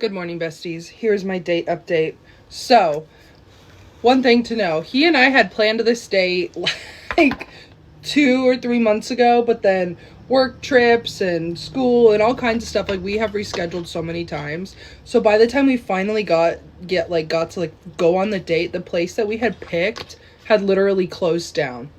Good morning, besties. Here's my date update. So, one thing to know, he and I had planned this date like 2 or 3 months ago, but then work trips and school and all kinds of stuff, like we have rescheduled so many times. So by the time we finally got to go on the date, the place that we had picked had literally closed down.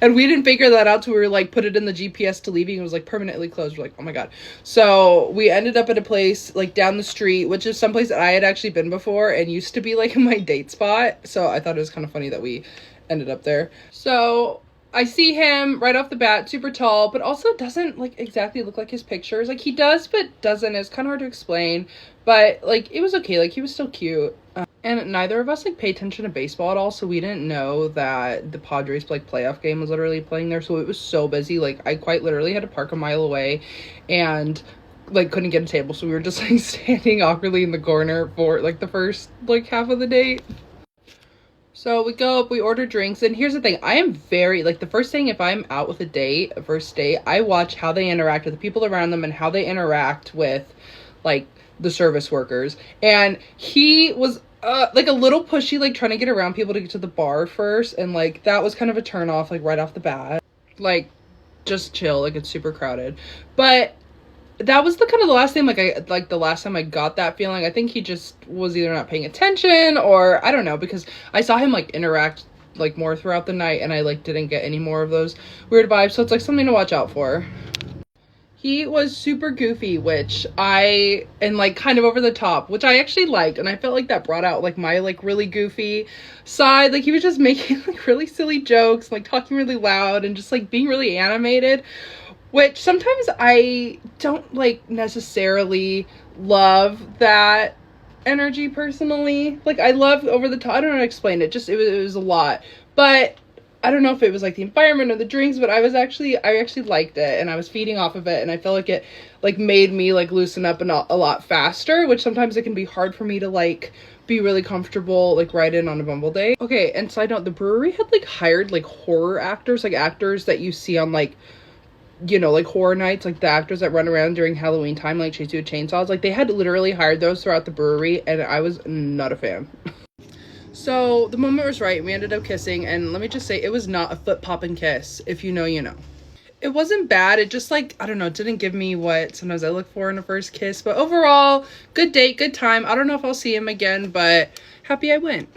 And we didn't figure that out till we were like put it in the GPS to leaving. It was like permanently closed. We're like, oh my god. So we ended up at a place like down the street, which is someplace that I had actually been before and used to be like my date spot. So I thought it was kind of funny that we ended up there. So I see him right off the bat, super tall, but also doesn't like exactly look like his pictures. Like he does, but doesn't. It's kind of hard to explain. But like it was okay. Like he was still cute. And neither of us like pay attention to baseball at all, so we didn't know that the Padres like playoff game was literally playing there. So it was so busy. Like I quite literally had to park a mile away, and like couldn't get a table. So we were just like standing awkwardly in the corner for like the first like half of the date. So we go up, we order drinks, and here's the thing. I am very, like, the first thing, if I'm out with a first date, I watch how they interact with the people around them and how they interact with, like, the service workers. And he was, like, a little pushy, like, trying to get around people to get to the bar first, and, like, that was kind of a turn off, like, right off the bat. Like, just chill, like, it's super crowded. But that was the kind of the last thing, the last time I got that feeling. I think he just was either not paying attention or I don't know, because I saw him like interact like more throughout the night and I like didn't get any more of those weird vibes. So it's like something to watch out for. He was super goofy, and like kind of over the top, which I actually liked. And I felt like that brought out like my like really goofy side. Like he was just making like really silly jokes, like talking really loud and just like being really animated. Which sometimes I don't, like, necessarily love that energy personally. Like, I love over the top. I don't know how to explain it. Just, it was a lot. But I don't know if it was, like, the environment or the drinks, but I actually liked it. And I was feeding off of it. And I felt like it, like, made me, like, loosen up a lot faster. Which sometimes it can be hard for me to, like, be really comfortable, like, right in on a Bumble date. Okay, and side note, the brewery had, like, hired, like, horror actors. Like, actors that you see on, like, you know, like horror nights, like the actors that run around during Halloween time, like chase you with chainsaws. Like they had literally hired those throughout the brewery, and I was not a fan. So the moment was right. We ended up kissing, and let me just say, it was not a foot popping kiss. If you know, you know. It wasn't bad. It just like, I don't know, it didn't give me what sometimes I look for in a first kiss. But overall, good date, good time. I don't know if I'll see him again, but happy I went.